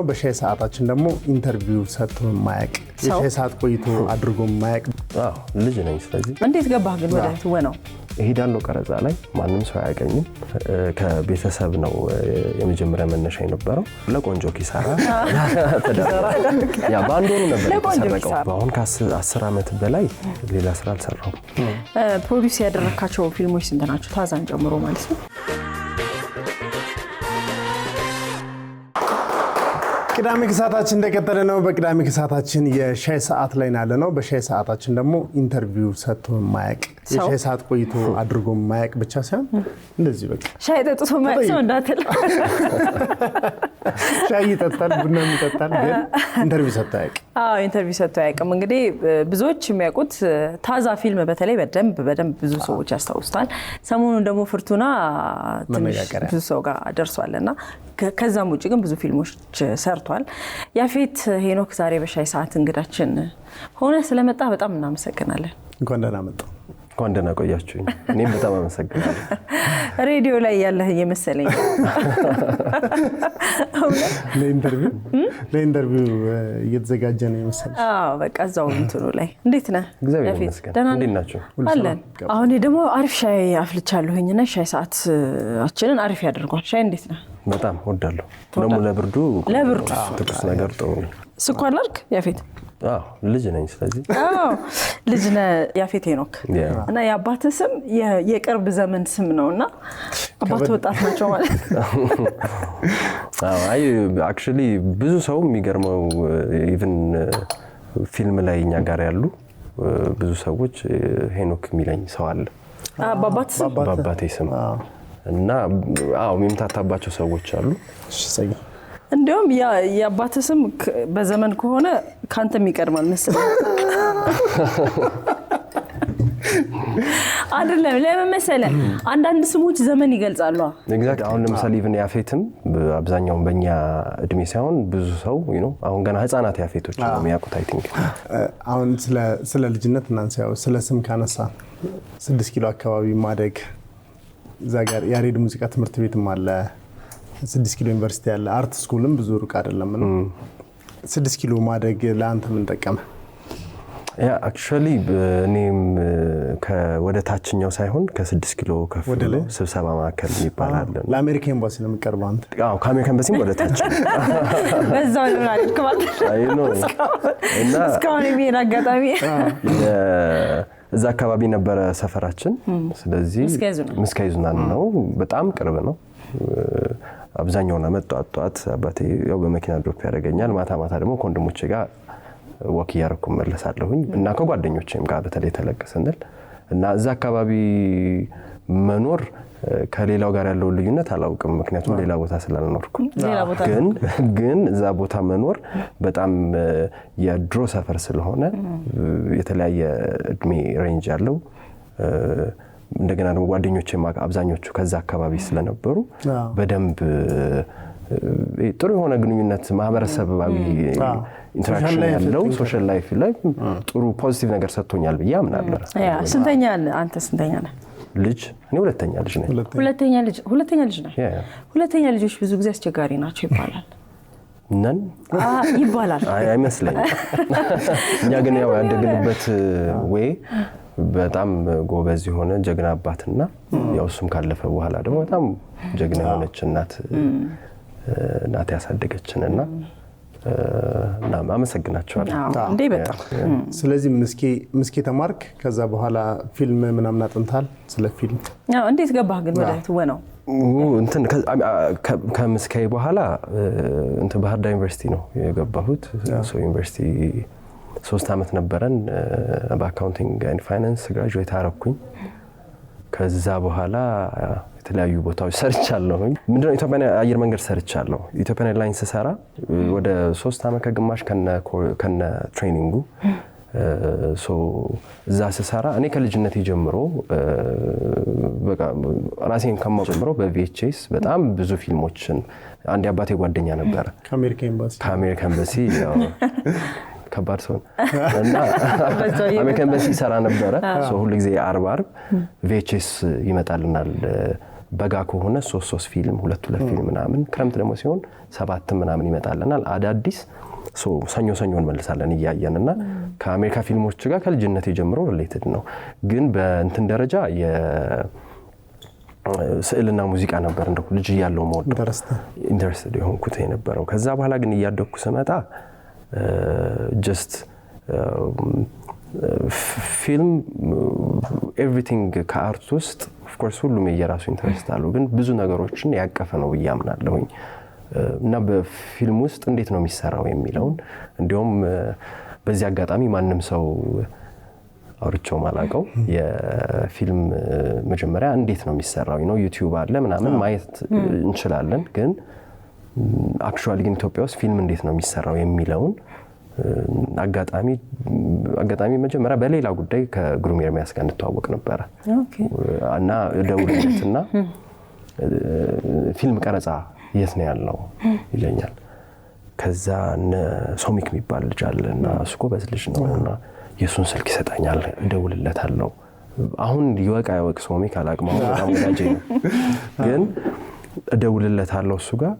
በሻይ ሰዓታችን ደግሞ ኢንተርቪው ሰጥቶ ማያቅ የሻይ ሰዓት ቆይቶ አድርጎ ማያቅ ልጅ ነኝ። ስለዚህ እንዴት ገባህ ግን ወደ ትወናው? እሄዳለሁ ቀረጻ ላይ ማንም ሰው አያቀኝም። ከቤተሰብ ነው የመጀመሪያ መነሻ የነበረው። ለቆንጆ ኪሳራ ያ ባንድ ወሩ ነበር የተሰረቀው። አሁን ከ10 ዓመት በላይ ሌላ ስራ አልሰራሁም። ፕሮዲዩስ ያደረካቸው ፊልሞች ስንት ናቸው? ታዛን ጨምሮ ማለት ነው። ቅዳሜ ከሰዓታችን እንደቀጠለ ነው። በቅዳሜ ከሰዓታችን የሻይ ሰዓት ላይ ያለነው። በሻይ ሰዓታችን ደግሞ ኢንተርቪው ሰጥቶ ማያቅ የሻይ ሰዓት ቆይቶ አድርጎ ማያቅ ብቻ ሳይሆን እንደዚህ በቃ ሻይ ጠጥቶ ማያቅ ሰው እንዳትል። ሻይ ይጠጣል፣ ቡና ይጠጣል፣ ግን ኢንተርቪው ሰጥቶ አያቅ። ኢንተርቪው ሰጥቶ አያቅም። እንግዲህ ብዙዎች የሚያውቁት ታዛ ፊልም በተለይ በደንብ ብዙ ሰዎች ያስታውሱታል። ሰሞኑን ደግሞ ፍርቱና ትንሽ ብዙ ሰው ጋር ደርሷልና ከዛም ውጪ ግን ብዙ ፊልሞች ሰርቷል። ያፌት ሄኖክ ዛሬ በሻይ ሰዓት እንግዳችን ሆነ ስለመጣ በጣም እናመሰግናለን። እንኳን ደህና መጣ። እንኳን ደህና ቆያችሁኝ። እኔም በጣም አመሰግናለሁ። ሬዲዮ ላይ ያለህ የመሰለኝ ለኢንተርቪው እየተዘጋጀ ነው የመሰለኝ። በቃ እዛው እንትኑ ላይ እንዴት ነህ? እግዚአብሔር ይመስገን። እንዴት ናችሁ? አለን። አሁን ደግሞ አሪፍ ሻይ አፍልቻለሁኝና ሻይ ሰዓታችንን አሪፍ ያደርጓል። ሻይ እንዴት ነህ? በጣም ወዳለሁ። ደግሞ ለብርዱ ትኩስ ነገር ጥሩ ነው። ስኳር ላድርግ ያፌት? ልጅ ነኝ። ስለዚህ ልጅ ነህ ያፌት ሄኖክ እና የአባትህ ስም የቅርብ ዘመን ስም ነውና አባትህ ወጣት ናቸው ማለት ነው? አይ አክቹሊ ብዙ ሰው የሚገርመው ኢቭን ፊልም ላይ እኛ ጋር ያሉ ብዙ ሰዎች ሄኖክ የሚለኝ ሰው አለ። በአባቴ ስም እና የሚምታታባቸው ሰዎች አሉ። እንደውም የአባትህ ስም በዘመን ከሆነ ካንተም ይቀድማል መሰለኝ። አይደለም ለምን መሰለህ? አንዳንድ ስሞች ዘመን ይገልጻሉ። ኤግዛክት። አሁን ለምሳሌ ኢቭን ያፌትም አብዛኛው በእኛ እድሜ ሳይሆን ብዙ ሰው አሁን ገና ህፃናት ያፌቶች ነው የሚያውቁት። አይ ቲንክ አሁን ስለ ልጅነት እናንሳው። ስለ ስም ካነሳ 6 ኪሎ አካባቢ ማደግ፣ እዛ ጋር ያሬድ ሙዚቃ ትምህርት ቤትም አለ፣ 6 ኪሎ ዩኒቨርሲቲ ያለ አርት ስኩልም ብዙ ሩቅ አይደለም እና 6 ኪሎ ማደግ ለአንተ ምን ጠቀመ? ያ አክቹአሊ እኔም ወደ ታችኛው ሳይሆን ከ6 ኪሎ ከፍ ብሎ ስብሰባ ማዕከል ይባላል። ለአሜሪካ ኤምባሲ ነው የሚቀርበው አንተ? ከአሜሪካ ኤምባሲም ወደ ታች በዛው ነው ማለት ነው። እና እስካሁን የሚሄድ አጋጣሚ እዛ አካባቢ ነበረ ሰፈራችን። ስለዚህ ምስካይዙናን ነው፣ በጣም ቅርብ ነው። አብዛኛውን አመት ጧት አባቴ በመኪና ድሮፕ ያደርገኛል። ማታ ደግሞ ከወንድሞቼ ጋር ወክ እያደረኩ መለሳለሁኝ እና ከጓደኞቼም ጋር በተለይ ተለቀሰንል እና እዛ አካባቢ መኖር ከሌላው ጋር ያለው ልዩነት አላውቅም፣ ምክንያቱም ሌላ ቦታ ስላልኖርኩ። ግን እዛ ቦታ መኖር በጣም የድሮ ሰፈር ስለሆነ የተለያየ እድሜ ሬንጅ ያለው እንደገና ደግሞ ጓደኞቼ አብዛኞቹ ከዛ አካባቢ ስለነበሩ በደንብ ጥሩ የሆነ ግንኙነት ማህበረሰባዊ ኢንተራክሽን ያለው ሶሻል ላይፍ ላይ ጥሩ ፖዚቲቭ ነገር ሰጥቶኛል ብዬ አምናለሁ። ስንተኛ አንተ ስንተኛ ነህ? ልጅ እኔ ሁለተኛ ልጅ ነኝ። ሁለተኛ ልጅ ነህ? ሁለተኛ ልጆች ብዙ ጊዜ አስቸጋሪ ናቸው ይባላል። ነን ይባላል አይመስለኝም። እኛ ግን ያው ያደግንበት ወይ በጣም ጎበዝ የሆነ ጀግና አባትና ያው እሱም ካለፈ በኋላ ደግሞ በጣም ጀግና የሆነች እናት ያሳደገችንና አመሰግናቸዋለሁ። እንዴ በጣም ስለዚህ ምስኪ ተማርክ፣ ከዛ በኋላ ፊልም ምናምን አጥንታል። ስለ ፊልም እንዴት ገባህ ግን ወደ ትወናው? ከምስካይ በኋላ ባህር ዳር ዩኒቨርሲቲ ነው የገባሁት። ዩኒቨርሲቲ 3 ዓመት ነበረን። በአካውንቲንግ ኤንድ ፋይናንስ ግራጁዌት አረኩኝ። ከዛ በኋላ የተለያዩ ቦታዎች ሰርቻለሁኝ። ምንድነው ኢትዮጵያ አየር መንገድ ሰርቻለሁ። ኢትዮጵያ ኤርላይንስ ሰራ ወደ 3 ዓመት ከግማሽ ከነ ትሬኒንጉ እዛ ስሰራ እኔ ከልጅነቴ ጀምሮ በቃ ራሴን ከማውቅ ጀምሮ በቪኤችኤስ በጣም ብዙ ፊልሞችን አንድ አባቴ ጓደኛ ነበረ ከአሜሪካ ኤምባሲ ከባድ ሰው እና አሜሪካ ኤምባሲ ሰራ ነበረ። ሁሉ ጊዜ አርብ ቪኤችኤስ ይመጣልናል በጋ ከሆነ 3 ፊልም 2 ፊልም ምናምን ክረምት ደግሞ ሲሆን 7 ምናምን ይመጣልናል አዳዲስ ሰኞ እንመልሳለን እያየንና ከአሜሪካ ፊልሞች ጋር ከልጅነት ጀምሮ ሪሌትድ ነው ግን በእንትን ደረጃ ስዕልና ሙዚቃ ነበር እንደው ልጅ ያለው ሞድ ኢንተረስትድ የሆንኩት የነበረው ከዛ በኋላ ግን እያደኩ ስመጣ ጀስት ፊልም ኤቭሪቲንግ ከአርት ውስጥ ኦፍ ኮርስ ሁሉም የራሱ ኢንተረስት አለው ግን ብዙ ነገሮችን ያቀፈ ነው ያምናለሁኝ እና በፊልም ውስጥ እንዴት ነው የሚሰራው የሚለውን እንዲሁም በዚህ አጋጣሚ ማንንም ሰው አውርቼው ማላቀው የፊልም መጀመሪያ እንዴት ነው የሚሰራው ነው ዩቲዩብ አለ ምናምን ማየት እንችላለን ግን አክቹአሊ ግን ኢትዮጵያ ውስጥ ፊልም እንዴት ነው የሚሰራው የሚለውን አጋጣሚ መጀመሪያ በሌላ ጉዳይ ከግሩም ኤርሚያስ ጋር እንተዋወቅ ነበር እና ደውልለትና ፊልም ቀረጻ የት ነው ያለው ይለኛል ከዛ ሶሚክ የሚባል ልጅ አለና እሱኮ በስልጅ ነውና የሱን ስልክ ይሰጣኛል እደውልለታለሁ አሁን ይወቃ ሶሚክ አላቅማው በጣም ወዳጄ ነው ግን እደውልለታለሁ እሱ ጋር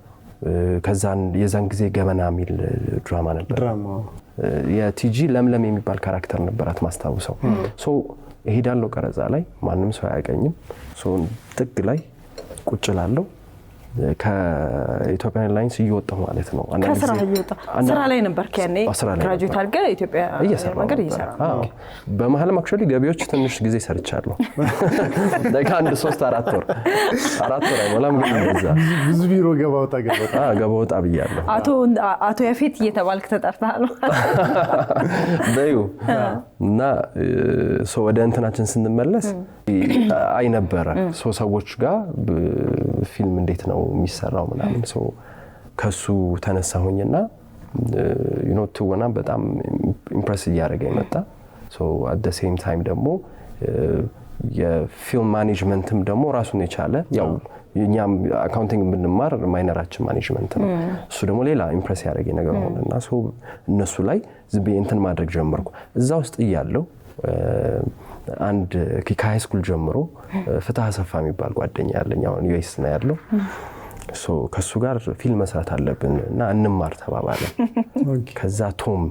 ከዛን የዛን ጊዜ ገመና ሚል ድራማ ነበር የቲጂ ለምለም የሚባል ካራክተር ነበራት ማስታውሰው እሄዳለሁ ቀረጻ ላይ ማንም ሰው አያቀኝም ጥግ ላይ ቁጭ ላለው ከኢትዮጵያ ኤርላይንስ እየወጣሁ ማለት ነው ከስራ እየወጣ ስራ ላይ ነበር ከኔ ግራጁዌት አድርገ ኢትዮጵያ ነገር እየሰራ በመሐለም አክቹአሊ ገቢዎች ትንሽ ጊዜ ሰርቻለሁ ለካንድ 3-4 ወር አይሞላም ግን እንደዛ ብዙ ቢሮ ገባውጣ ብያለሁ አቶ ያፌት እየተባልክ ተጠርታል በዩ እና ወደ እንትናችን ስንመለስ አይ ነበረ ሰዎች ጋር ፊልም እንዴት ነው የሚሰራው ምናምን ከሱ ተነሳሁኝና ትወና በጣም ኢምፕረስ እያደረገኝ መጣ at the same time ደግሞ የፊልም ማኔጅመንትም ደግሞ ራሱን የቻለ ያው እኛም አካውንቲንግ ብንማር ማይነራችን ማኔጅመንት ነው እሱ ደግሞ ሌላ ኢምፕረስ ያደረገኝ ነገር ሆነና እነሱ ላይ ዝም እንትን ማድረግ ጀመርኩ እዛ ውስጥ እያለው አንድ ከሃይ ስኩል ጀምሮ ፍትሐ ሰፋ የሚባል ጓደኛ ያለኝ አሁን ዩኤስ ነው ያለው ከሱ ጋር ፊልም መስራት አለብን እና እንማር ተባባለ ከዛ ቶም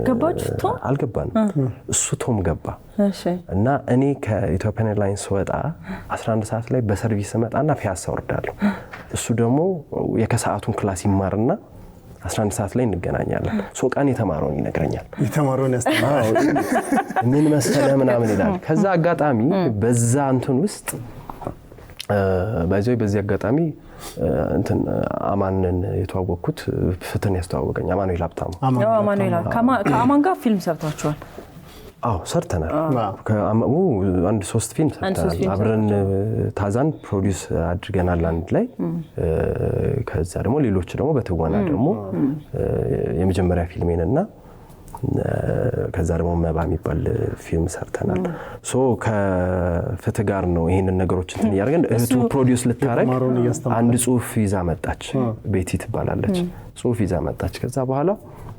ገባችሁ አልገባንም እሱ ቶም ገባ እና እኔ ከኢትዮጵያ ኤርላይንስ ወጣ 11 ሰዓት ላይ በሰርቪስ መጣና ፒያሳ ወርዳለሁ እሱ ደግሞ የከሰዓቱን ክላስ ይማርና 11 ሰዓት ላይ እንገናኛለን ቃን የተማረውን ይነግረኛል የተማረውን ያስተማራል ምን መሰለ ምናምን ይላል ከዛ አጋጣሚ በዛ እንትን ውስጥ በዚህ አጋጣሚ እንትን አማንን የተዋወቅኩት ፍትን ያስተዋወቀኝ አማኑኤል ሀብታሙ ከአማን ጋር ፊልም ሰርታችኋል ሰርተናል አንድ 3 ፊልም ሰርተናል አብረን ታዛን ፕሮዲዩስ አድርገናል አንድ ላይ ከዛ ደግሞ ሌሎች ደግሞ በትወና ደግሞ የመጀመሪያ ፊልሜንና ከዛ ደግሞ መባ የሚባል ፊልም ሰርተናል ከፍትህ ጋር ነው ይሄንን ነገሮች እንትን ያርገን እህቱ ፕሮዲዩስ ልታረግ አንድ ጽሁፍ ይዛ መጣች ቤቲ ትባላለች ጽሁፍ ይዛ መጣች ከዛ በኋላ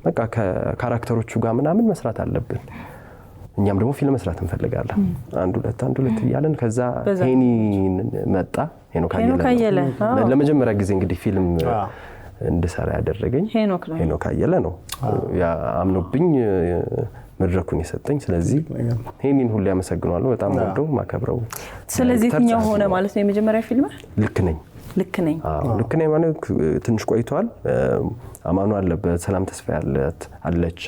በቃ ከካራክተሮቹ ጋር ምናምን መስራት አለብን እኛም ደግሞ ፊልም መስራት እንፈልጋለን አንድ ሁለት እያለን ከዛ ሄኒ መጣ ሄኖክ አየለ ለመጀመሪያ ጊዜ እንግዲህ ፊልም እንድሰራ ያደረገኝ ሄኖክ አየለ ነው ያ አምኖብኝ መድረኩን የሰጠኝ ስለዚህ ሄኒን ሁሉ ያመሰግናለሁ በጣም ወደው ማከብረው ስለዚህ የትኛው ሆነ ማለት ነው የመጀመሪያ ፊልም ልክ ነኝ ማለት ትንሽ ቆይቷል አማኑ አለበት ሰላም ተስፋ አለች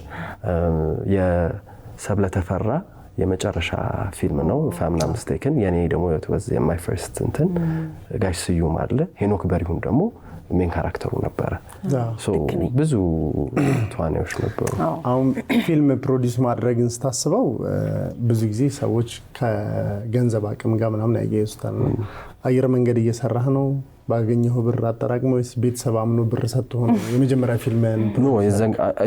የሰብለ ተፈራ የመጨረሻ ፊልም ነው ፋሚሊ ሚስቴክን የኔ ደግሞ የተወዘ my first እንትን ጋሽ ስዩም አለ ሄኖክ በሪሁን ደግሞ ሜን ካራክተሩ ነበር ብዙ ተዋናዮች ነበሩ አሁን ፊልም ፕሮዲዩስ ማድረግን ስታስበው ብዙ ጊዜ ሰዎች ከገንዘብ አቅም ጋር ምናምን ያያይዙታል አየር መንገድ እየሰራህ ነው ባገኘው ብር አጠራቅመው ቤተሰብ አምኖ ብር ሰጥቶ ነው የመጀመሪያ ፊልምን ነው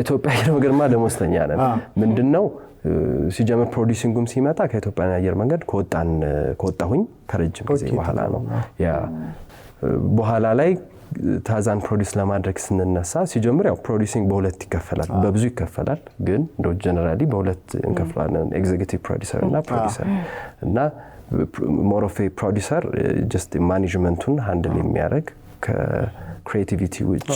ኢትዮጵያ አየር መንገድማ ደሞዝተኛ ነን ምንድነው ሲጀምር ፕሮዲዩሲንጉም ሲመጣ ከኢትዮጵያ አየር መንገድ ከወጣሁኝ ከረጅም ጊዜ በኋላ ነው ያ በኋላ ላይ ታዛን ፕሮዲዩስ ለማድረግ ስንነሳ ሲጀምር ያው ፕሮዲዩሲንግ በሁለት ይከፈላል በብዙ ይከፈላል ግን ጀነራሊ በሁለት እንከፍላለን ኤግዜኪቲቭ ፕሮዲዩሰር እና ፕሮዲዩሰር እና ሞር ኦፍ ፕሮዲውሰር ጀስት ማኔጅመንቱን ሃንድል የሚያደርግ ከክሪኤቲቪቲ ውጭ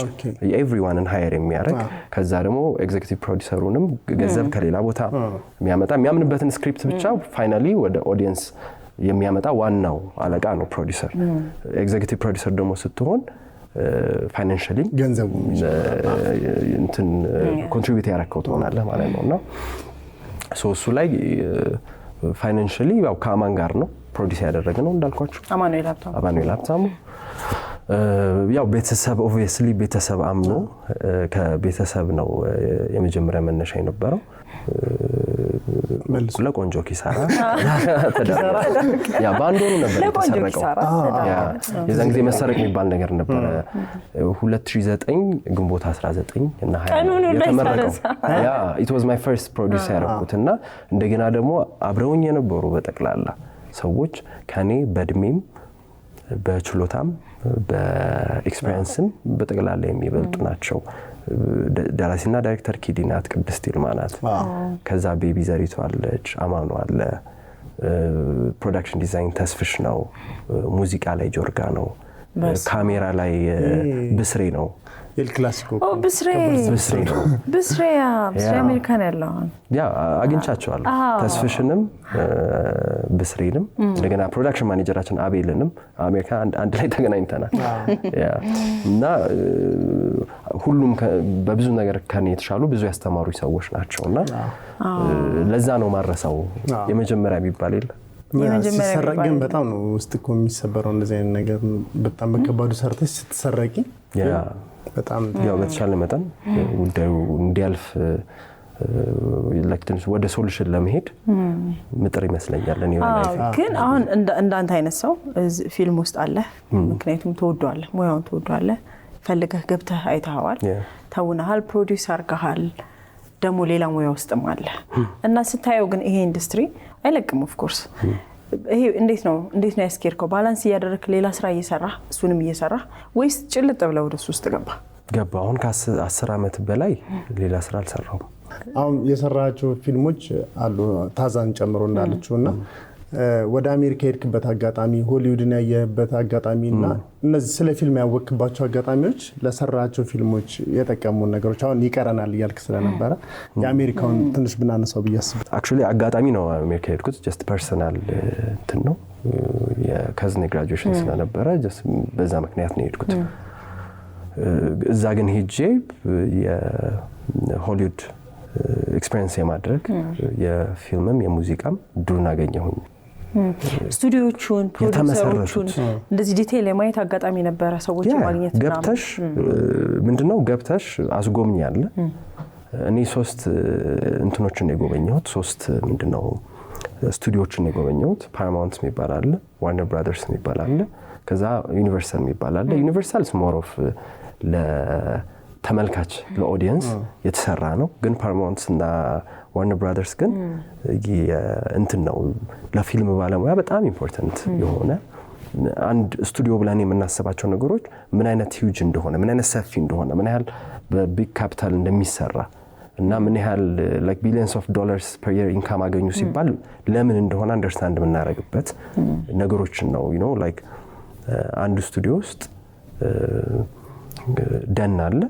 ኤቭሪዋንን ሃየር የሚያደርግ ከዛ ደግሞ ኤግዜኪቲቭ ፕሮዲውሰሩንም ገንዘብ ከሌላ ቦታ የሚያምንበትን ስክሪፕት ብቻ ፋይናሊ ወደ ኦዲየንስ የሚያመጣ ዋናው አለቃ ነው ፕሮዲውሰር። ኤግዜኪቲቭ ፕሮዲውሰር ደግሞ ስትሆን ፋይናንሻሊ ገንዘቡ እንትን ኮንትሪቢዩት ያደረከው ትሆናለህ ማለት ነውና እሱ ላይ ፋይናንሻሊ ያው ከአማን ጋር ነው ፕሮዲዩስ ያደረግነው እንዳልኳችሁ አማኑኤል ሀብታሙ ያው ቤተሰብ ኦብቪየስሊ ቤተሰብ አምኖ ከቤተሰብ ነው የመጀመሪያ መነሻ የነበረው ለቆንጆ ኪሳራ ተደረገ። ያ ባንዶሩ ነበር የተሰረቀው። ያ የዛን ጊዜ መሰረቅ የሚባል ነገር ነበር 2009 ግንቦት 19 እና 20 የተመረቀው። ያ it was my first produce ያደረኩትና እንደገና ደግሞ አብረውኝ የነበሩ በጠቅላላ ሰዎች ከኔ በእድሜም በችሎታም በኤክስፒሪየንስም በጠቅላላ የሚበልጡ ናቸው። ደራሲና ዳይሬክተር ኪዲናት ቅድስት ይልማናት ከዛ ቤቢ ዘሪቱ አለች አማኑ አለ ፕሮዳክሽን ዲዛይን ተስፍሽ ነው ሙዚቃ ላይ ጆርጋ ነው ካሜራ ላይ ብስሬ ነው ኤል ክላሲኮ ብስሬ አሜሪካን ያለው ያ አግኝቻቸዋለሁ ተስፍሽንም ብስሬንም እንደገና ፕሮዳክሽን ማኔጀራችን አቤልንም አሜሪካ አንድ ላይ ተገናኝተናል። ያ እና ሁሉም በብዙ ነገር ከኔ የተሻሉ ብዙ ያስተማሩ ሰዎች ናቸውና ለዛ ነው ማረሳው የመጀመሪያ ቢባል የለ ሲሰረቅ ግን በጣም ነው ውስጥ እኮ የሚሰበረው እንደዚህ አይነት ነገር በጣም በከባዱ ሰርተሽ ስትሰረቂ ያ በጣም ያው በተቻለ መጠን ጉዳዩ እንዲያልፍ ለክትንስ ወደ ሶሉሽን ለመሄድ ምጥር ይመስለኛል እኔ ግን አሁን እንዳንተ አይነት ሰው ፊልም ውስጥ አለ ምክንያቱም ተወዷል ሙያውን ተወዷል ፈልገህ ገብተህ አይተሃል ተውነሃል ፕሮዲዩስ አርጋሃል ደግሞ ሌላ ሙያ ውስጥም አለ እና ስታየው ግን ይሄ ኢንዱስትሪ አይለቅም ኦፍ ኮርስ ይሄ እንዴት ነው ያስኬርከው ባላንስ ያደረክ ሌላ ስራ እየሰራ እሱንም እየሰራ ወይስ ጭልጥ ብለው ወደ እሱ ውስጥ ገባ አሁን ከ10 አመት በላይ ሌላ ስራ አልሰራሁም አሁን የሰራቸው ፊልሞች አሉ ታዛን ጨምሮ እንዳለችውና ወደ አሜሪካ ሄድክበት አጋጣሚ ሆሊውድን ያየህበት አጋጣሚና እነዚህ ስለ ፊልም ያወቅባቸው አጋጣሚዎች ለሰራቸው ፊልሞች የጠቀሙ ነገሮች አሁን ይቀረናል ይያልክ ስለነበረ የአሜሪካውን ትንሽ ብናነሳው ብያስብ አክቹሊ አጋጣሚ ነው አሜሪካ ሄድኩት ጀስት ፐርሰናል እንትን ነው የካዝኔ ግራጁዌሽን ስለነበረ ጀስት በዛ ምክንያት ነው ሄድኩት እዛ ግን ሄጄ የሆሊውድ ኤክስፒሪየንስ የማድረግ የፊልምም የሙዚቃም ድሩን አገኘሁኝ ስቱዲዮቹን ፕሮዲዩሰሮቹን እንደዚህ ዲቴል የማየት አጋጣሚ ነበረ ሰዎች ማግኘት ገብተሽ ምንድነው ገብተሽ አስጎብኛለ እኔ 3 እንትኖችን የጎበኘሁት 3 ምንድነው ስቱዲዮችን የጎበኘሁት ፓራማውንት የሚባል አለ ዋርነር ብራዘርስ የሚባል አለ ከዛ ዩኒቨርሳል የሚባል አለ ዩኒቨርሳል ሞር ኦፍ ለተመልካች ለኦዲየንስ የተሰራ ነው ግን ፓራማውንት እና ዋርነር ብራዘርስ ግን እንትን ነው ለፊልም ባለሙያ በጣም ኢምፖርታንት የሆነ አንድ ስቱዲዮ ብለን የምናስባቸው ነገሮች ምን አይነት ሂውጅ እንደሆነ ምን አይነት ሰፊ እንደሆነ ምን ያህል በቢግ ካፒታል እንደሚሰራ እና ምን ያህል like billions of dollars per year income አገኙ ሲባል ለምን እንደሆነ አንደርስታንድ የምናደርግበት ነገሮችን ነው you know like አንድ ስቱዲዮ ውስጥ ደን አለ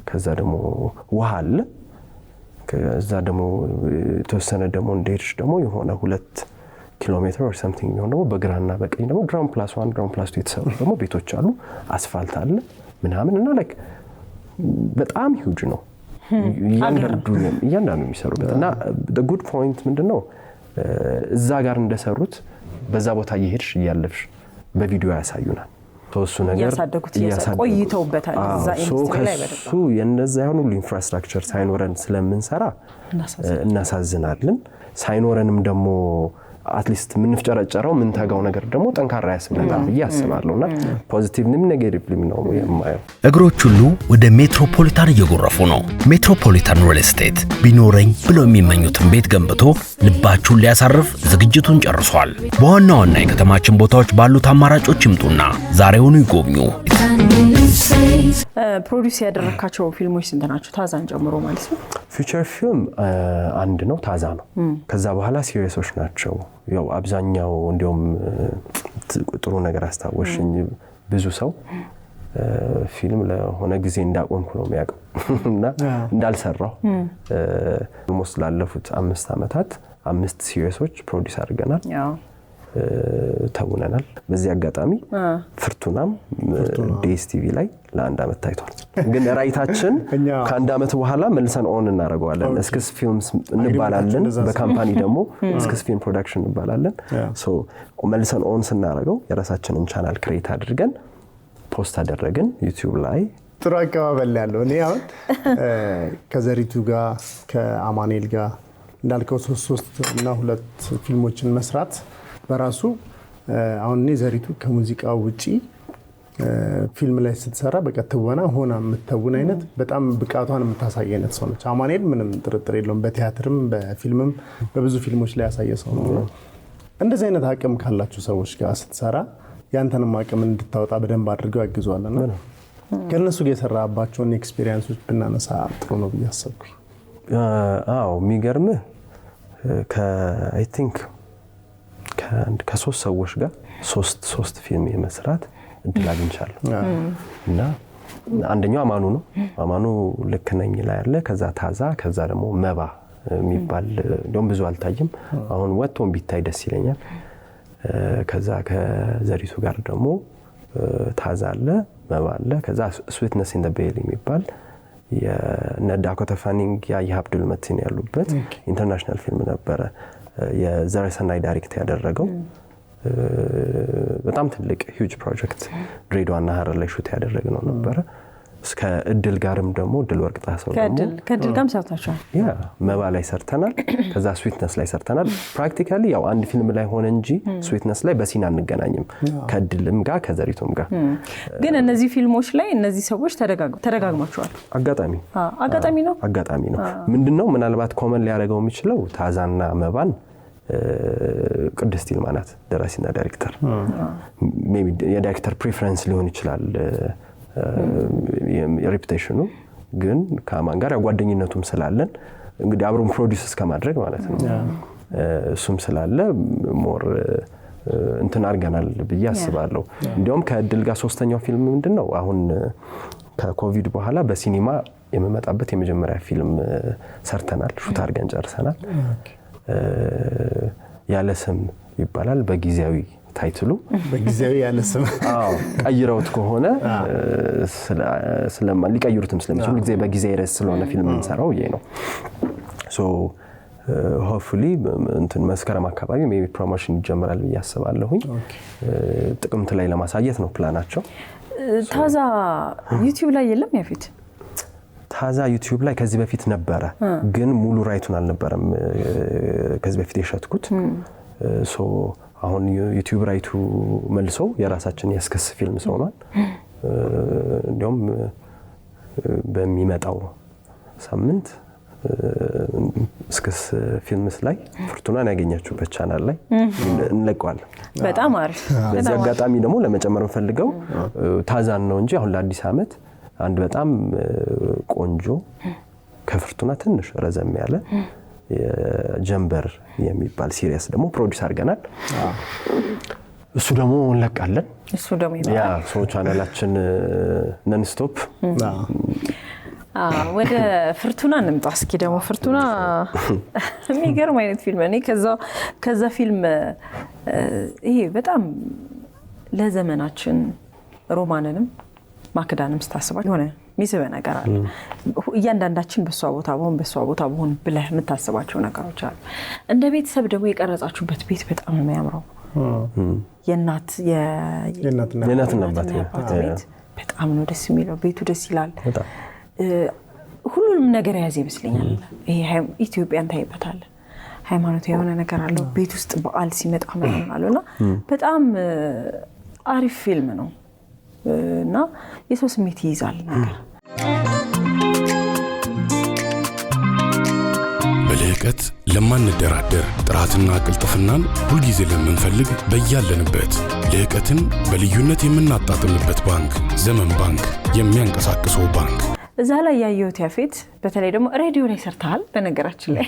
ከዛ ደግሞ ውሃ አለ ከዛ ደግሞ ተወሰነ ደግሞ እንደሄድሽ ደግሞ የሆነ 2 ኪሎ ሜትር or something ነው በግራና በቀኝ ደግሞ ground plus 1 ground plus 2 የተሰሩ ደግሞ ቤቶች አሉ አስፋልት አለ ምናምን እና like በጣም ሂውጅ ነው እያንዳንዱ የሚሰሩበት እና the good point ምንድነው እዛ ጋር እንደሰሩት በዛ ቦታ እየሄድሽ እያለፍሽ በቪዲዮ ያሳዩናል ተወሱ ነገር ቆይተውበታል እዛ ኢንዱስትሪ ላይ በደንብ እሱ የነዛ ሁሉ ኢንፍራስትራክቸር ሳይኖረን ስለምንሰራ እናሳዝናለን ሳይኖረንም ደግሞ አትሊስት ምን ፍጨረጨረው ምን ታጋው ነገር ደግሞ ጠንካራ ያስብለናል ያስባለውና ፖዚቲቭንም ኔጌቲቭም ነው የማየው እግሮች ሁሉ ወደ ሜትሮፖሊታን እየጎረፉ ነው ሜትሮፖሊታን ሪል ስቴት ቢኖረኝ ብለው የሚመኙትን ቤት ገንብቶ ልባችሁን ሊያሳርፍ ዝግጅቱን ጨርሷል። በዋና ዋና የከተማችን ቦታዎች ባሉት አማራጮች ይምጡና ዛሬውኑ ይጎብኙ። ፕሮዲዩስ ያደረካቸው ፊልሞች ስንት ናቸው? ታዛን ጨምሮ ማለት ነው። ፊቸር ፊልም አንድ ነው፣ ታዛ ነው። ከዛ በኋላ ሲሪየሶች ናቸው። ያው አብዛኛው እንዲያውም ጥሩ ነገር አስታወሽኝ። ብዙ ሰው ፊልም ለሆነ ጊዜ እንዳቆምኩ ነው የሚያውቀው እና እንዳልሰራው ሞስ ላለፉት 5 ዓመታት 5 ሲሪየሶች ፕሮዲዩስ አድርገናል፣ ተውነናል። በዚህ አጋጣሚ ፍርቱናም ዴስ ቲቪ ላይ ለአንድ ዓመት ታይቷል። ግን ራይታችን ከአንድ ዓመት በኋላ መልሰን ኦን እናደርገዋለን። እስክስ ፊልምስ እንባላለን፣ በካምፓኒ ደግሞ እስክስ ፊልም ፕሮዳክሽን እንባላለን። ሶ መልሰን ኦን ስናደርገው የራሳችንን ቻናል ክሬት አድርገን ፖስት አደረግን ዩቲዩብ ላይ። ጥሩ አቀባበል ያለው እኔ አሁን ከዘሪቱ ጋር ከአማኑኤል ጋር እንዳልከው 3 እና 2 ፊልሞችን መስራት በራሱ አሁን እኔ ዘሪቱ ከሙዚቃው ውጪ ፊልም ላይ ስትሰራ በቃ ትወና ሆና የምትተውን አይነት በጣም ብቃቷን የምታሳይ አይነት ሰው ነች። አማኑኤል ምንም ጥርጥር የለውም በቲያትርም በፊልምም በብዙ ፊልሞች ላይ ያሳየ ሰው ነው። እንደዚህ አይነት አቅም ካላችሁ ሰዎች ጋር ስትሰራ ያንተንም አቅም እንድታወጣ በደንብ አድርገው ያግዟልና ከነሱ ጋር የሰራባቸውን ኤክስፒሪየንሶች ብናነሳ ጥሩ ነው ብዬ አሰብኩኝ። አዎ የሚገርምህ አይ ቲንክ ከ3 ሰዎች ጋር 3 ፊልም የመስራት እድል አግኝቻለሁ እና አንደኛው አማኑ ነው። አማኑ ልክ ነኝ ላይ ያለ፣ ከዛ ታዛ፣ ከዛ ደግሞ መባ የሚባል እንደውም ብዙ አልታየም። አሁን ወጥቶም ቢታይ ደስ ይለኛል። ከዛ ከዘሪቱ ጋር ደግሞ ታዛ አለ፣ መባ አለ። ከዛ ስዊትነስ ኢን ዘ ቤል የሚባል የነዳኮታ ፋኒንግ የአብዱል መቲን ያሉበት ኢንተርናሽናል ፊልም ነበረ። የዘረሰናይ ዳይሬክት ያደረገው በጣም ትልቅ ሂውጅ ፕሮጀክት ድሬዳዋና ሀረር ላይ ሹት ያደረግነው ነበረ። እስከ እድል ጋርም ደግሞ እድል ወርቅ ጣሰው ደግሞ ከእድል ጋርም ሰርታችኋል። መባ ላይ ሰርተናል። ከዛ ስዊትነስ ላይ ሰርተናል። ፕራክቲካሊ ያው አንድ ፊልም ላይ ሆነ እንጂ ስዊትነስ ላይ በሲን አንገናኝም ከእድልም ጋር ከዘሪቱም ጋር። ግን እነዚህ ፊልሞች ላይ እነዚህ ሰዎች ተደጋግማቸዋል። አጋጣሚ ነው። ምንድነው ምናልባት ኮመን ሊያደርገው የሚችለው ታዛና መባን ቅድስት ይልማ ናት ደራሲና ዳይሬክተር። ሜቢ የዳይሬክተር ፕሪፈረንስ ሊሆን ይችላል የሬፑቴሽኑ። ግን ከአማን ጋር ጓደኝነቱም ስላለን እንግዲህ አብሮን ፕሮዲዩስ እስከማድረግ ማለት ነው እሱም ስላለ ሞር እንትን አድርገናል ብዬ አስባለሁ። እንዲያውም ከእድል ጋር 3ኛው ፊልም ምንድነው አሁን ከኮቪድ በኋላ በሲኒማ የመመጣበት የመጀመሪያ ፊልም ሰርተናል፣ ሹት አድርገን ጨርሰናል። ያለ ስም ይባላል በጊዜያዊ ታይትሉ። በጊዜያዊ ያለ ስም ቀይረውት ከሆነ ሊቀይሩትም ስለሚችሉ ጊዜ በጊዜ ርዕስ ስለሆነ ፊልም እንሰራው ይሄ ነው። ሶ ሆፕፉሊ እንትን መስከረም አካባቢ ሜቢ ፕሮሞሽን ይጀምራል ብዬ አስባለሁኝ። ጥቅምት ላይ ለማሳየት ነው ፕላናቸው። ታዛ ዩቲዩብ ላይ የለም ያፊት? ታዛ ዩቲዩብ ላይ ከዚህ በፊት ነበረ፣ ግን ሙሉ ራይቱን አልነበረም ከዚህ በፊት የሸጥኩት። ሶ አሁን ዩቲዩብ ራይቱ መልሶ የራሳችን የእስክስ ፊልም ሆኗል። እንዲያውም በሚመጣው ሳምንት እስክስ ፊልምስ ላይ ፍርቱናን ያገኛችሁበት ቻናል ላይ እንለቀዋለን። በጣም አሪፍ። በዚህ አጋጣሚ ደግሞ ለመጨመር ፈልገው ታዛን ነው እንጂ አሁን ለአዲስ ዓመት አንድ በጣም ቆንጆ ከፍርቱና ትንሽ ረዘም ያለ ጀምበር የሚባል ሲሪየስ ደግሞ ፕሮዲዩስ አድርገናል። እሱ ደግሞ እንለቃለን። እሱ ደግሞ ያ ሶ ቻናላችን ነን ስቶፕ። ወደ ፍርቱና እንምጣ እስኪ። ደግሞ ፍርቱና የሚገርም አይነት ፊልም። እኔ ከዛ ፊልም ይሄ በጣም ለዘመናችን ሮማንንም ማክዳንም ስታስባል የሆነ ሚስበ ነገር አለ። እያንዳንዳችን በሷ ቦታ በሆን ብለህ የምታስባቸው ነገሮች አሉ። እንደ ቤተሰብ ደግሞ የቀረጻችሁበት ቤት በጣም ነው የሚያምረው። የእናትና አባት ቤት በጣም ነው ደስ የሚለው። ቤቱ ደስ ይላል። ሁሉንም ነገር የያዘ ይመስለኛል። ይሄ ኢትዮጵያን ታይበታል። ሃይማኖት የሆነ ነገር አለው። ቤት ውስጥ በዓል ሲመጣ ምናምን አለውና በጣም አሪፍ ፊልም ነው እና የሰው ስሜት ይይዛል ነገር። መልክ በልቀት ለማንደራደር ጥራትና ቅልጥፍናን ሁልጊዜ ለምንፈልግ በያለንበት ልቀትን በልዩነት የምናጣጥምበት ባንክ ዘመን ባንክ የሚያንቀሳቅሰው ባንክ። እዛ ላይ ያየሁት ያፌት በተለይ ደግሞ ሬዲዮ ላይ ሰርተሃል። በነገራችን ላይ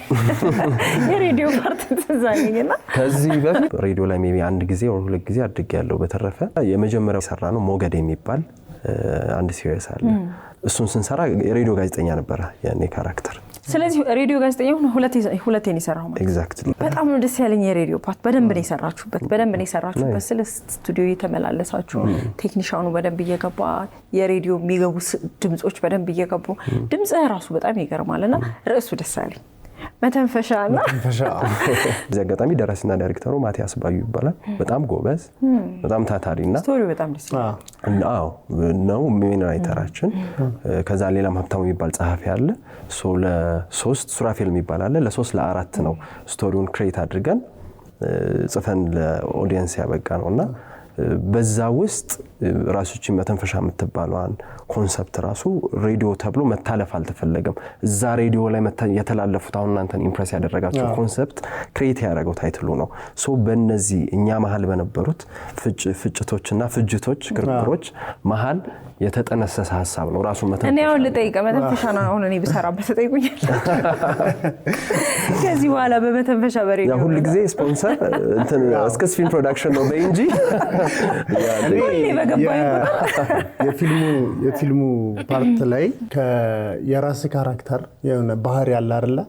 የሬዲዮ ፓርት ተዛኝና ከዚህ በፊት ሬዲዮ ላይ ሜቢ አንድ ጊዜ ወይ ሁለት ጊዜ አድርጌያለሁ። በተረፈ የመጀመሪያው ሰራ ነው ሞገድ የሚባል አንድ ሲሪየስ አለ። እሱን ስንሰራ ሬዲዮ ጋዜጠኛ ነበር ያኔ ካራክተር። ስለዚህ ሬዲዮ ጋዜጠኛ ሆነ ሁለቴ ነው የሰራው ማለት ኤግዛክትሊ። በጣም ነው ደስ ያለኝ የሬዲዮ ፓርት። በደንብ ነው የሰራችሁበት ስለ ስቱዲዮ የተመላለሳችሁ ቴክኒሻኑ በደንብ እየገባ የሬዲዮ የሚገቡ ድምጾች በደንብ እየገቡ ድምጽ ራሱ በጣም ይገርማልና ርዕሱ ደስ ያለኝ መተንፈሻና እዚህ አጋጣሚ ደራሲና ዳይሬክተሩ ማቲያስ ባዩ ይባላል። በጣም ጎበዝ በጣም ታታሪና ስቶሪው በጣም ደስ ይላል። አዎ ነው ሜን ራይተራችን። ከዛ ሌላም ሀብታሙ የሚባል ጸሐፊ አለ። ለሶስት ሱራፌል የሚባል አለ። ለሶስት ለአራት ነው ስቶሪውን ክሬት አድርገን ጽፈን ለኦዲየንስ ያበቃ ነውና በዛ ውስጥ ራሱችን መተንፈሻ የምትባለዋን ኮንሰፕት ራሱ ሬዲዮ ተብሎ መታለፍ አልተፈለገም። እዛ ሬዲዮ ላይ የተላለፉት አሁን እናንተን ኢምፕረስ ያደረጋቸው ኮንሰፕት ክሬት ያደረገው ታይትሉ ነው። ሶ በእነዚህ እኛ መሃል በነበሩት ፍጭቶችና ፍጅቶች ክርክሮች መሃል የተጠነሰሰ ሐሳብ ነው ራሱ መተንፈሻ። እኔ አሁን ልጠይቅ መተንፈሻና አሁን እኔ ብሰራበት ተጠይቁኛል። ከዚህ በኋላ በመተንፈሻ በሬዲዮ ሁሉ ጊዜ ስፖንሰር እንትን እስከስ ፊልም ፕሮዳክሽን ነው በእንጂ የፊልሙ ፓርት ላይ የራስ ካራክተር የሆነ ባህሪ ያለ አይደለ?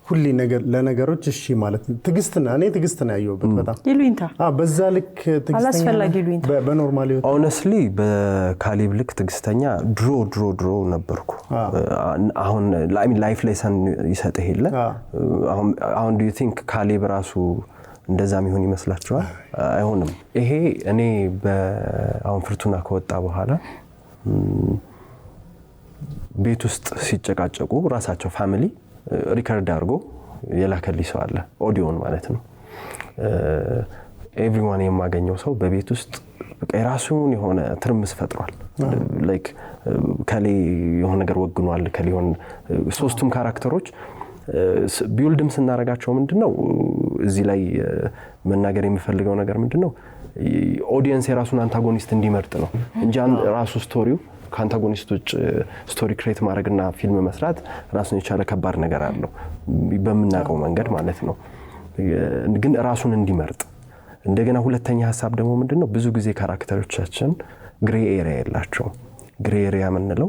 ሁሉ ነገር ለነገሮች እሺ ማለት ትግስትና እኔ ትግስትና ያየሁበት በጣም ይሉኝታ በዛ ልክ ትግስተኛ በኖርማል ህይወት ኦነስትሊ በካሊብ ልክ ትግስተኛ ድሮ ነበርኩ። አሁን ላይፍ ሌሰን ይሰጥህ የለ አሁን do you think ካሊብ ራሱ እንደዛም ይሁን ይመስላችኋል? አይሆንም። ይሄ እኔ አሁን ፍርቱና ከወጣ በኋላ ቤት ውስጥ ሲጨቃጨቁ ራሳቸው ፋሚሊ ሪከርድ አድርጎ የላከልኝ ሰው አለ፣ ኦዲዮን ማለት ነው። ኤቭሪዋን የማገኘው ሰው በቤት ውስጥ በቃ የራሱን የሆነ ትርምስ ፈጥሯል። ላይክ ከሌ የሆነ ነገር ወግኗል፣ ከሌ የሆነ ሶስቱም ካራክተሮች ቢውልድም ስናረጋቸው ምንድነው እዚህ ላይ መናገር የሚፈልገው ነገር ምንድነው ኦዲየንስ የራሱን አንታጎኒስት እንዲመርጥ ነው እንጂ ራሱ ስቶሪው ከአንታጎኒስቶች ስቶሪ ክሬት ማድረግና ፊልም መስራት ራሱን የቻለ ከባድ ነገር አለው በመናቀው መንገድ ማለት ነው። ግን ራሱን እንዲመርጥ እንደገና ሁለተኛ ሐሳብ ደግሞ ምንድነው ብዙ ጊዜ ካራክተሮቻችን ግሬ ኤሪያ ያላቸው ግሬ ኤሪያ ምንለው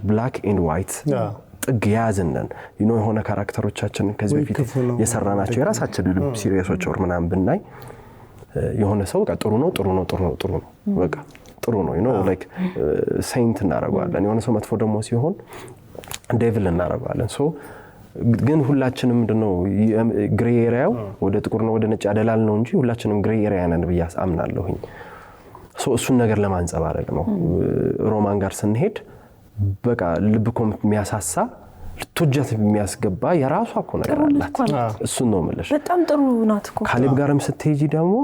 ብላክ ኤንድ ዋይት ጥግ ያዝነን የሆነ ካራክተሮቻችን ከዚህ በፊት የሰራናቸው የራሳችን ሲሪየሶች ወር ምናምን ብናይ የሆነ ሰው በቃ ጥሩ ነው በቃ ጥሩ ነው ላይክ ሴንት እናረጋለን። የሆነ ሰው መጥፎ ደግሞ ሲሆን ዴቪል እናረጋለን። ሶ ግን ሁላችንም ምንድነው ግሬ ኤሪያው ወደ ጥቁር ነው ወደ ነጭ ያደላል ነው እንጂ ሁላችንም ግሬ ኤሪያ ነን ብዬ አምናለሁኝ። ሶ እሱን ነገር ለማንጸባረቅ ነው ሮማን ጋር ስንሄድ በቃ ልብኮም የሚያሳሳ ልትወጃት የሚያስገባ የራሷ እኮ ነገር አላት። እሱ ነው ማለት በጣም ጥሩ ናት እኮ። ካሊብ ጋርም ስትሄጂ ደግሞ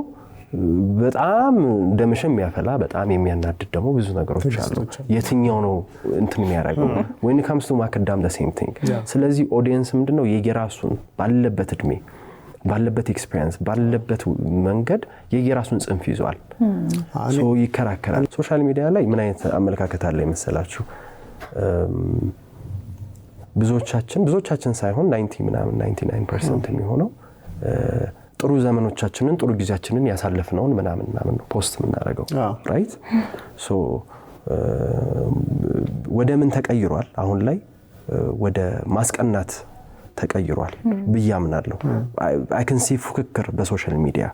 በጣም ደምሽም ያፈላ በጣም የሚያናድድ ደግሞ ብዙ ነገሮች አሉ። የትኛው ነው እንትን የሚያደርገው when it comes to ማከዳም the same thing። ስለዚህ ኦዲየንስ ምንድነው የየራሱን ባለበት እድሜ ባለበት ኤክስፒሪየንስ ባለበት መንገድ የየራሱን ጽንፍ ይዟል። ሶ ይከራከራል። ሶሻል ሚዲያ ላይ ምን አይነት አመለካከት አለ ይመስላችሁ? ብዙዎቻችን ሳይሆን 99% የሚሆነው ጥሩ ዘመኖቻችንን ጥሩ ጊዜያችንን ያሳለፍነውን ምናምን ነው ፖስት የምናደርገው ራይት። ሶ ወደ ምን ተቀይሯል አሁን ላይ? ወደ ማስቀናት ተቀይሯል ብያምናለሁ። አይ ካን ሲ ፉክክር በሶሻል ሚዲያ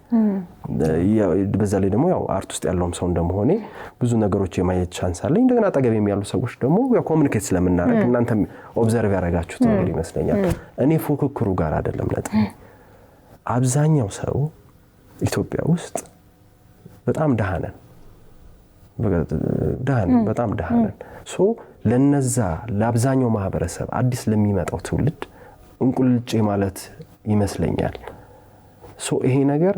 በዛ ላይ ደግሞ ያው አርት ውስጥ ያለውም ሰው እንደመሆኔ ብዙ ነገሮች የማየት ቻንስ አለኝ። እንደገና አጠገቤም ያሉ ሰዎች ደግሞ ያው ኮሙኒኬት ስለምናደርግ እናንተም ኦብዘርቭ ያደረጋችሁት ነገር ይመስለኛል። እኔ ፉክክሩ ጋር አይደለም ነጥብ። አብዛኛው ሰው ኢትዮጵያ ውስጥ በጣም ደሃነን በጣም ደሃነን። ሶ ለነዛ ለአብዛኛው ማህበረሰብ አዲስ ለሚመጣው ትውልድ እንቁልጭ ማለት ይመስለኛል። ሶ ይሄ ነገር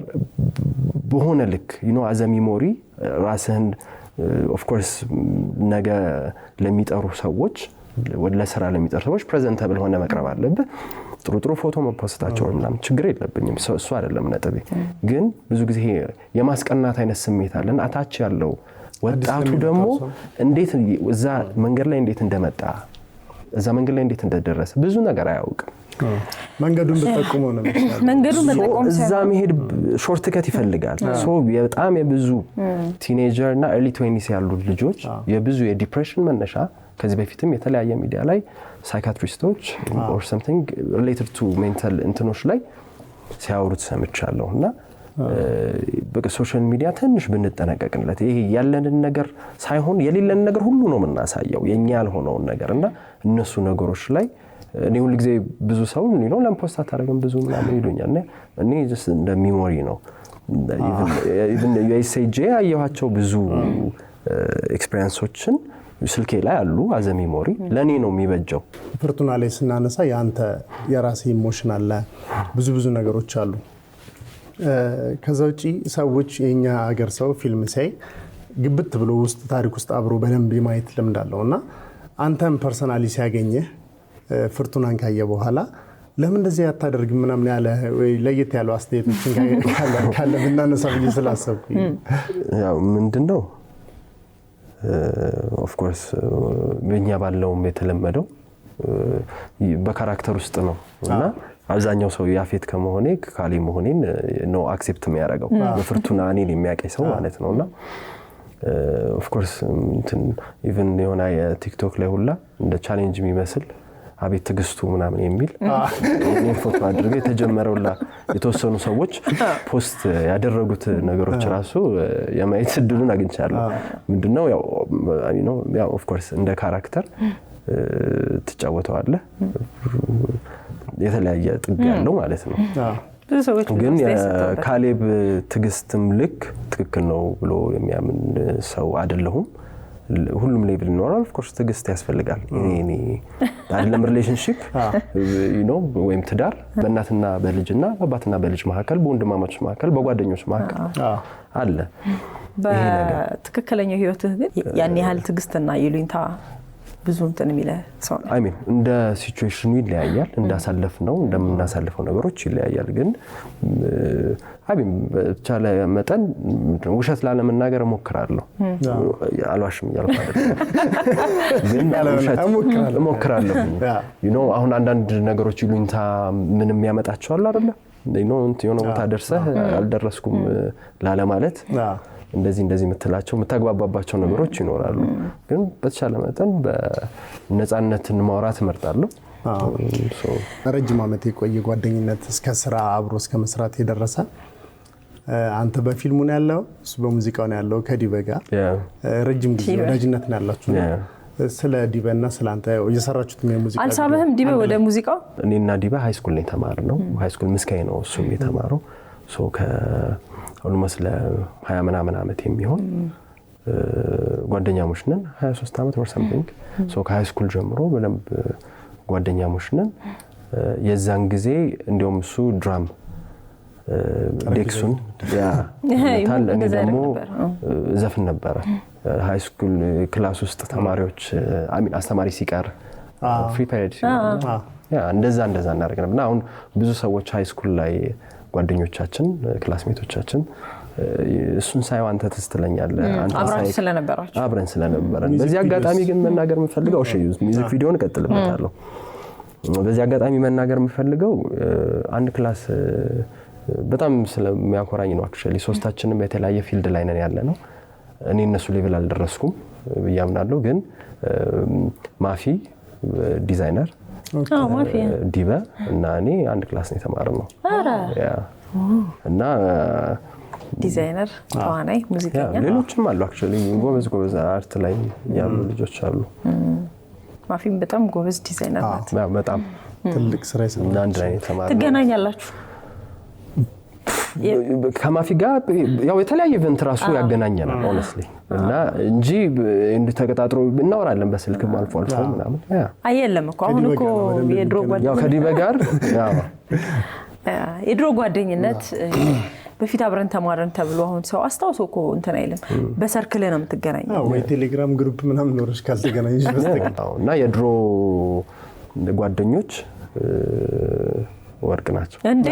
በሆነ ልክ አዘ ሚሞሪ ራስህን ኦፍ ኮርስ ነገ ለሚጠሩ ሰዎች ወደ ለስራ ለሚጠሩ ሰዎች ፕሬዘንተብል ሆነ መቅረብ አለበት። ጥሩ ፎቶ መፖስታቸው ምናምን ችግር የለብኝም እሱ አይደለም ነጥቤ ግን ብዙ ጊዜ የማስቀናት አይነት ስሜት አለና አታች ያለው ወጣቱ ደግሞ እንዴት እዛ መንገድ ላይ እንዴት እንደመጣ እዛ መንገድ ላይ እንዴት እንደደረሰ ብዙ ነገር አያውቅም መንገዱን በተቆመ ነው መንገዱን በተቆመ እዛ መሄድ ሾርት ከት ይፈልጋል ሶ በጣም የብዙ ቲኔጀር እና early 20s ያሉ ልጆች የብዙ የዲፕሬሽን መነሻ ከዚህ በፊትም የተለያየ ሚዲያ ላይ ሳይካትሪስቶች or something related to mental እንትኖች ላይ ሲያወሩት ሰምቻለሁና በሶሻል ሚዲያ ትንሽ ብንጠነቀቅለት ይሄ ያለንን ነገር ሳይሆን የሌለን ነገር ሁሉ ነው የምናሳየው የኛ ያልሆነውን ነገርና እነሱ ነገሮች ላይ እኔ ሁሉ ጊዜ ብዙ ሰው ነው ለምፖስት አታረግም ብዙ ምናምን ይሉኛል እኔ just እንደ ሚሞሪ ነው even USJ ያየኋቸው ብዙ ኤክስፒሪየንሶችን ስልኬ ላይ አሉ አዘ ሚሞሪ ለኔ ነው የሚበጀው ፍርቱና ላይ ስናነሳ ያንተ የራስ ኢሞሽን አለ ብዙ ነገሮች አሉ ከዛ ውጪ ሰዎች የኛ ሀገር ሰው ፊልም ሳይ ግብት ብሎ ውስጥ ታሪክ ውስጥ አብሮ በደንብ የማየት ልምድ አለውና አንተም ፐርሰናሊ ሲያገኘህ ፍርቱናን ካየ በኋላ ለምን እንደዚህ ያታደርግ ምናምን ያለ ወይ ለየት ያለው አስተያየቶችን ካለ ብናነሳ ብዬ ስላሰብኩኝ ያው ምንድነው ኦፍ ኮርስ በእኛ ባለው የተለመደው በካራክተር ውስጥ ነው እና አብዛኛው ሰው ያፌት ከመሆኔ ካሊ መሆኔን ነው አክሴፕት የሚያደርገው በፍርቱና እኔን የሚያቀኝ ሰው ማለት ነውና ኦፍ ኮርስ እንትን ኢቭን የሆነ የቲክቶክ ላይ ሁላ እንደ ቻሌንጅ የሚመስል አቤት ትግስቱ ምናምን የሚል እኔ ፎቶ አድርገው የተጀመረውላ የተወሰኑ ሰዎች ፖስት ያደረጉት ነገሮች ራሱ የማየት እድሉን አግኝቻለሁ ምንድነው ያው ኦፍ ኮርስ እንደ ካራክተር ትጫወተዋለህ የተለያየ ጥግ ያለው ማለት ነው ግን የካሌብ ትግስትም ልክ ትክክል ነው ብሎ የሚያምን ሰው አይደለሁም ሁሉም ሌቭል ይኖራል ኦፍ ኮርስ ትግስት ያስፈልጋል እኔ አይደለም ሪሌሽንሺፕ ወይም ትዳር በእናትና በልጅና በአባትና በልጅ መካከል በወንድማማች መካከል በጓደኞች መካከል አለ በትክክለኛው ህይወትህ ግን ያን ያህል ትግስትና ይሉኝታ ብዙ እንትን የሚለ ሰው ነው አይ ሚን እንደ ሲቹዌሽኑ ይለያያል እንዳሳለፍነው እንደምናሳልፈው ነገሮች ይለያያል ግን አቢም ቻለ መጠን ውሸት ላለመናገር ሞክራለሁ አልዋሽም ያልኩ አይደለም ግን ውሸት ሞክራለሁ አሁን አንዳንድ ነገሮች ይሉኝታ ምንም ያመጣቸዋል አይደለ የሆነ ቦታ ደርሰህ አልደረስኩም ላለ ማለት እንደዚህ የምትላቸው የምታግባባባቸው ነገሮች ይኖራሉ ግን በተቻለ መጠን በነፃነትን ማውራት እመርጣለሁ ረጅም ዓመት የቆየ ጓደኝነት እስከ ስራ አብሮ እስከ መስራት የደረሰ አንተ በፊልሙ ነው ያለው እሱ በሙዚቃው ነው ያለው ከዲበ ጋር ረጅም ጊዜ ወዳጅነት ነው ያላችሁ ስለ ዲበና ስላንተ እየሰራችሁት ሙዚቃ አልሳበህም ዲበ ወደ ሙዚቃው እኔና ዲበ ሃይ ስኩል ላይ ተማርነው ሃይ ስኩል ምስካይ ነው እሱ የተማረው almost ለ20 ምናምን ዓመት የሚሆን ጓደኛሞች ነን 23 ዓመት or something ከሃይ ስኩል ጀምሮ በደንብ ጓደኛሞች ነን የዛን ጊዜ እንደውም እሱ ድራም ዴክሱን ታል እኔ ደግሞ ዘፍን ነበር ሃይ ስኩል ክላስ ውስጥ ተማሪዎች አሚን አስተማሪ ሲቀር ፍሪ ፔሪድ እንደዛ እናደርግ ነበር አሁን ብዙ ሰዎች ሃይ ስኩል ላይ ጓደኞቻችን ክላስሜቶቻችን እሱን ሳይው አንተ ትስተለኛለህ አንተ አብረን ስለነበረን በዚህ አጋጣሚ ግን መናገር የምፈልገው ሚውዚክ ቪዲዮን ቀጥልበታለሁ በዚህ አጋጣሚ መናገር የምፈልገው አንድ ክላስ በጣም ስለሚያኮራኝ ነው አክቹሊ ሶስታችንም የተለያየ ፊልድ ላይ ነን ያለነው እኔ እነሱ ሌቭል አልደረስኩም በያምናለሁ ግን ማፊ ዲዛይነር ማፊ ዲበ እና እኔ አንድ ክላስ ነው የተማርነው እና ዲዛይነር ተዋናይ ሙዚቀኛ ሌሎችም አሉ አክቹሊ ጎበዝ አርት ላይ ያሉ ልጆች አሉ ማፊም በጣም ጎበዝ ዲዛይነር ናት በጣም ትልቅ ስራ ይሰራል አንድ ላይ ተማርነው ትገናኛላችሁ ከማፊ ጋር ያው የተለያየ ኢቨንት ራሱ ያገናኘናል honestly እና እንጂ እንድተቀጣጥሮ እናወራለን በስልክ አልፎ ምናምን አይደለም እኮ አሁን እኮ የድሮ ጓደኝነት ያው ከዲበ ጋር የድሮ ጓደኝነት በፊት አብረን ተማረን ተብሎ አሁን ሰው አስተዋውሶ እኮ እንትን አይልም በሰርክል ነው የምትገናኘው ወይ ቴሌግራም ግሩፕ ምናምን ኖርሽ ካልተገናኘሽ በስተቀር እና የድሮ ጓደኞች ወርቅ ናቸው እንዴ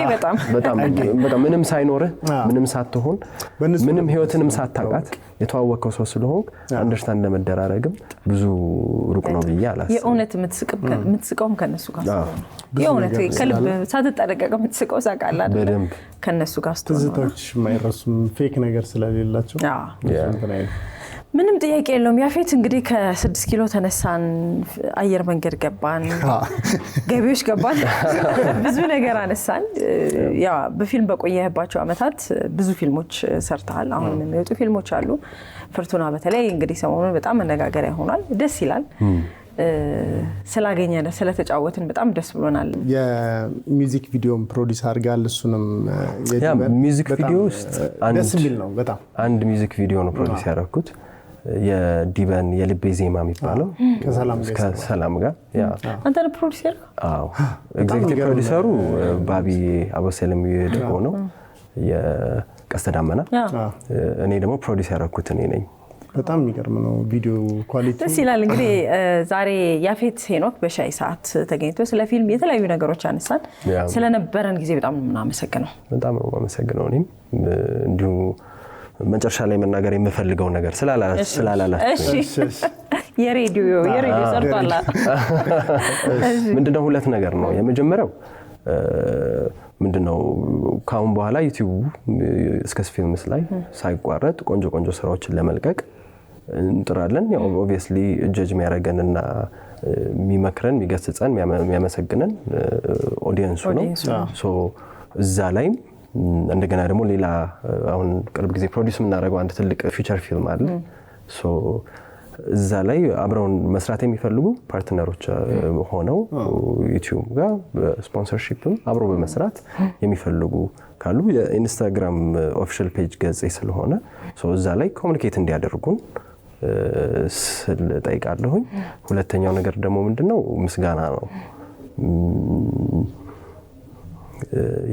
በጣም ምንም ሳይኖርህ ምንም ሳትሆን ምንም ህይወትንም ሳታውቃት የተዋወቀው ሰው ስለሆንክ አንደርስታንድ ለመደራረግም ብዙ ሩቅ ነው ብዬ አላስብም። የእውነት የምትስቀውም ከነሱ ጋር የእውነት ከልብ ሳትጠረቀቅ የምትስቀው ሳቃላ አይደል ከነሱ ጋር ትዝታዎች የማይረሱም ፌክ ነገር ስለሌላቸው ምንም ጥያቄ የለውም። ያፌት እንግዲህ ከ6 ኪሎ ተነሳን፣ አየር መንገድ ገባን፣ ገቢዎች ገባን፣ ብዙ ነገር አነሳን። ያ በፊልም በቆየህባቸው አመታት ብዙ ፊልሞች ሰርተሃል። አሁን የሚወጡ ፊልሞች አሉ። ፍርቱና በተለይ እንግዲህ ሰሞኑን በጣም መነጋገሪያ ሆኗል። ደስ ይላል። ስላገኘን ስለተጫወትን በጣም ደስ ብሎናል። የሚውዚክ ቪዲዮም ፕሮዲዩስ አድርጋል። እሱንም ሚውዚክ ቪዲዮ ውስጥ ደስ የሚል ነው በጣም አንድ ሚውዚክ ቪዲዮ ነው ፕሮዲዩስ ያደረኩት የዲበን የልቤ ዜማ የሚባለው ከሰላም ጋር አንተ ነው ፕሮዲዩሰር? አዎ ኤግዜክቲቭ ፕሮዲዩሰሩ ባቢ አቦሰለም ይደቆ ነው የቀስተ ዳመና። እኔ ደግሞ ፕሮዲዩስ ያደረኩት እኔ ነኝ። በጣም የሚገርም ነው ቪዲዮ ኳሊቲ ደስ ይላል። እንግዲህ ዛሬ ያፌት ሄኖክ በሻይ ሰዓት ተገኝቶ ስለ ፊልም የተለያዩ ነገሮች አነሳን። ስለነበረን ጊዜ በጣም እናመሰግናለን። በጣም ነው የማመሰግነው። እኔም እንዲሁ መጨረሻ ላይ መናገር የምፈልገው ነገር ስላላላችሁ የሬዲዮ ሰርቷል። ምንድነው ሁለት ነገር ነው። የመጀመሪያው ምንድነው ካሁን በኋላ ዩቲዩብ እስከ ፊልምስ ላይ ሳይቋረጥ ቆንጆ ስራዎችን ለመልቀቅ እንጥራለን። ያው ኦብቪየስሊ ጀጅ የሚያደርገንና የሚመክረን የሚገስጸን የሚያመሰግነን ኦዲየንሱ ነው። ሶ እዛ ላይ እንደገና ደግሞ ሌላ አሁን ቅርብ ጊዜ ፕሮዲዩስ የምናደርገው አንድ ትልቅ ፊቸር ፊልም አለ። ሶ እዛ ላይ አብረውን መስራት የሚፈልጉ ፓርትነሮች ሆነው ዩቲዩብ ጋር ስፖንሰርሺፕም አብሮ በመስራት የሚፈልጉ ካሉ የኢንስታግራም ኦፊሻል ፔጅ ገጽ ስለሆነ ሶ እዛ ላይ ኮሙኒኬት እንዲያደርጉን ጠይቃለሁኝ። ሁለተኛው ነገር ደግሞ ምንድነው ምስጋና ነው።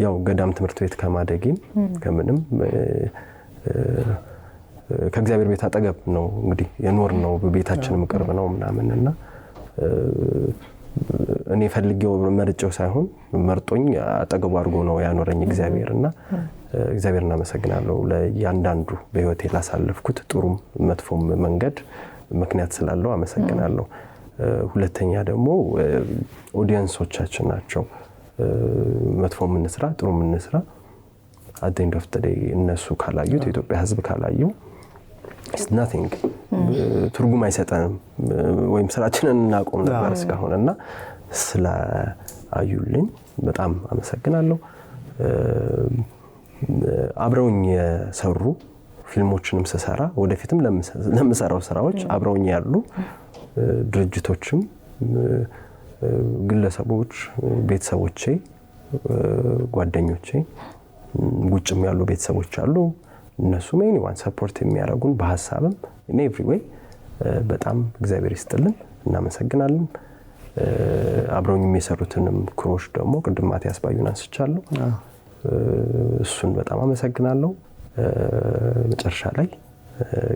ያው ገዳም ትምህርት ቤት ከማደግም ከምንም ከእግዚአብሔር ቤት አጠገብ ነው እንግዲህ የኖር ነው ቤታችንም ቅርብ ነው ምናምንና እኔ ፈልጌው መርጬው ሳይሆን መርጦኝ አጠገቡ አድርጎ ነው ያኖረኝ እግዚአብሔርና እግዚአብሔርን አመሰግናለሁ ለያንዳንዱ በህይወቴ ላሳለፍኩት ጥሩም መጥፎም መንገድ ምክንያት ስላለው አመሰግናለሁ። ሁለተኛ ደግሞ ኦዲየንሶቻችን ናቸው። መጥፎ ምን ስራ ጥሩ ምን ስራ at the end of the day እነሱ ካላዩት የኢትዮጵያ ህዝብ ካላዩ it's nothing ትርጉም አይሰጠንም ወይም ስራችንን እናቆም ነበር እስካሁንና ስለ አዩልኝ በጣም አመሰግናለሁ። አብረውኝ የሰሩ ፊልሞችንም ሰሰራ ወደፊትም ለምሰራው ስራዎች አብረውኝ ያሉ ድርጅቶችም ግለሰቦች ቤተሰቦቼ ጓደኞቼ ውጭም ያሉ ቤተሰቦች አሉ እነሱም ኤኒዋን ሰፖርት የሚያደርጉን በሐሳብም in every way በጣም እግዚአብሔር ይስጥልን እናመሰግናለን። አብረውኝ የሚሰሩትንም ክሮሽ ደግሞ ቅድም ማቲያስ ባዩን አንስቻለሁ እሱን በጣም አመሰግናለሁ። መጨረሻ ላይ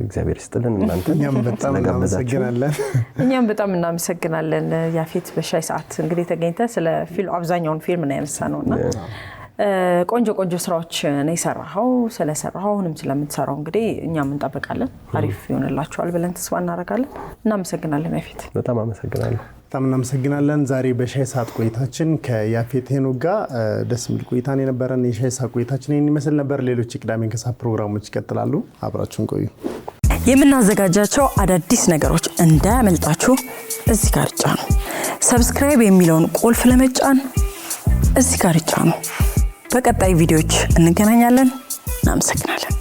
እግዚአብሔር ይስጥልን እናንተ እኛም በጣም እናመሰግናለን። ያፌት በሻይ ሰዓት እንግዲህ ተገኝተ ስለ ፊልም አብዛኛውን ፊልም ነው ያነሳነውና ቆንጆ ስራዎች ነው የሰራኸው። ስለሰራኸውንም ስለምትሰራው እንግዲህ እኛም እንጠብቃለን አሪፍ ይሆንላችኋል ብለን ተስፋ እናደርጋለን። እናመሰግናለን ያፌት። በጣም አመሰግናለሁ። በጣም እናመሰግናለን። ዛሬ በሻይ ሰዓት ቆይታችን ከያፌት ሄኖክ ጋር ደስ የሚል ቆይታ ነው የነበረን። የሻይ ሰዓት ቆይታችን ይሄን ይመስል ነበር። ሌሎች ቅዳሜ ከሰዓት ፕሮግራሞች ይቀጥላሉ። አብራችሁን ቆዩ። የምናዘጋጃቸው አዳዲስ ነገሮች እንዳያመልጣችሁ እዚህ ጋር ጫኑ። ሰብስክራይብ የሚለውን ቁልፍ ለመጫን እዚህ ጋር ጫኑ። በቀጣይ ቪዲዮዎች እንገናኛለን። እናመሰግናለን።